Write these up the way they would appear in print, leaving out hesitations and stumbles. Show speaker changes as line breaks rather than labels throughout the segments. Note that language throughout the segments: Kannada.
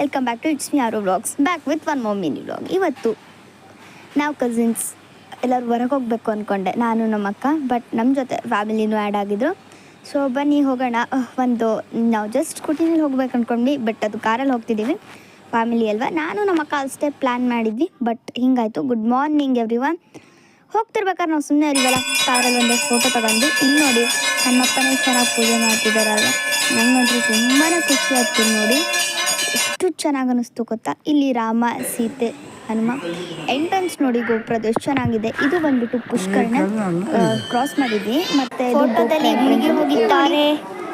Welcome back to it's me Aaro vlogs back with one more mini vlog. ಇವತ್ತು ನಾವು ಕಸಿನ್ಸ್ ಎಲ್ಲರೂ ಹೊರಗೆ ಹೋಗಬೇಕು ಅಂದ್ಕೊಂಡೆ, ನಾನು ನಮ್ಮ ಅಕ್ಕ. ಬಟ್ ನಮ್ಮ ಜೊತೆ ಫ್ಯಾಮಿಲಿನೂ ಆ್ಯಡ್ ಆಗಿದ್ರು. ಸೊ ಬನ್ನಿ ಹೋಗೋಣ. ನಾವು ಜಸ್ಟ್ ಸ್ಕೂಟಿನಲ್ಲಿ ಹೋಗ್ಬೇಕು ಅಂದ್ಕೊಂಡ್ವಿ, ಬಟ್ ಅದು ಕಾರಲ್ಲಿ ಹೋಗ್ತಿದ್ದೀವಿ, ಫ್ಯಾಮಿಲಿ ಅಲ್ವಾ. ನಾನು ನಮ್ಮ ಅಕ್ಕ ಅಷ್ಟೇ ಪ್ಲ್ಯಾನ್ ಮಾಡಿದ್ವಿ, ಬಟ್ ಹಿಂಗಾಯಿತು. Good morning everyone. ಹೋಗ್ತಿರ್ಬೇಕಾದ್ರೆ ನಾವು ಸುಮ್ಮನೆ ಇಲ್ವಲ್ಲ, ಕಾರಲ್ಲಿ ಒಂದೇ ಫೋಟೋ ತಗೊಂಡು ಇಲ್ಲಿ ನೋಡಿ ನಮ್ಮಪ್ಪನೇ ಚೆನ್ನಾಗಿ ಪೂಜೆ ಮಾಡ್ತಿದ್ದಾರಲ್ಲ, ನಂಗಂತೂ ತುಂಬಾ ಖುಷಿ ಆಗ್ತೀನಿ ನೋಡಿ. ಎಷ್ಟು ಚೆನ್ನಾಗಿ ಅನ್ನಿಸ್ತು ಗೊತ್ತಾ. ಇಲ್ಲಿ ರಾಮ ಸೀತೆ ಹನುಮ ಎಂಟ್ರೆನ್ಸ್ ನೋಡಿ, ಗೋಪುರದ ಎಷ್ಟು ಚೆನ್ನಾಗಿದೆ. ಇದು ಬಂದ್ಬಿಟ್ಟು ಪುಷ್ಕರನ ಕ್ರಾಸ್ ಮಾಡಿದ್ವಿ. ಮತ್ತೆ ಫೋಟೋದಲ್ಲಿ ಹುಡುಗಿ ಹೋಗಿದ್ದಾರೆ,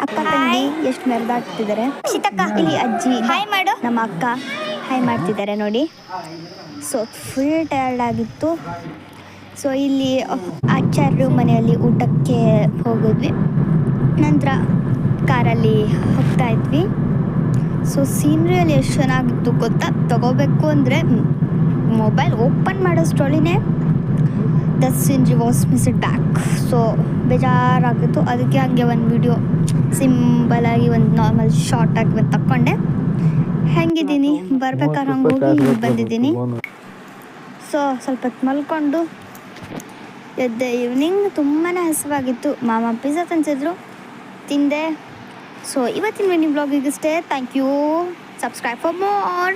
ಅಕ್ಕ ತಂಗಿ ಎಷ್ಟು ಮೆರೆದಾಡ್ತಿದ್ದಾರೆ. ಇಲ್ಲಿ ಅಜ್ಜಿ ಹಾಯ್ ಮಾಡು, ನಮ್ಮ ಅಕ್ಕ ಹಾಯ್ ಮಾಡ್ತಿದ್ದಾರೆ ನೋಡಿ. ಸೊ ಫುಲ್ ಟಯರ್ಡ್ ಆಗಿತ್ತು. ಸೊ ಇಲ್ಲಿ ಆಚಾರ್ಯರು ಮನೆಯಲ್ಲಿ ಊಟಕ್ಕೆ ಹೋಗಿದ್ವಿ, ನಂತರ ಕಾರಲ್ಲಿ ಹೋಗ್ತಾ ಇದ್ವಿ. ಸೊ ಸೀನ್ರಿಯಲ್ಲಿ ಎಷ್ಟು ಚೆನ್ನಾಗಿತ್ತು ಗೊತ್ತಾ. ತಗೋಬೇಕು ಅಂದರೆ ಮೊಬೈಲ್ ಓಪನ್ ಮಾಡೋಷ್ಟೊಳಿನೇ the scenery was missed back. So ಬೇಜಾರಾಗಿತ್ತು, ಅದಕ್ಕೆ ಹಾಗೆ ಒಂದು ವಿಡಿಯೋ ಸಿಂಪಲಾಗಿ ಒಂದು ನಾರ್ಮಲ್ ಶಾರ್ಟಾಗಿ ಒಂದು ತಕ್ಕೊಂಡೆ. ಹೆಂಗಿದ್ದೀನಿ, ಬರ್ಬೇಕಾದ್ರೆ ಹಂಗೆ ಹೋಗಿ ಬಂದಿದ್ದೀನಿ. ಸೊ ಸ್ವಲ್ಪ ಹೊತ್ತು ಮಲ್ಕೊಂಡು ಎದ್ದೆ. ಈವ್ನಿಂಗ್ ತುಂಬಾ ಹಸಿವಾಗಿತ್ತು, ಮಾಮ ಪಿಜ್ಜಾ ತಂದಿದ್ರು, ತಿಂದೆ. ಸೊ ಇವತ್ತಿನ ಮಿನಿ ಬ್ಲಾಗಿಗೆ ಇಷ್ಟೇ. Thank you. Subscribe for more.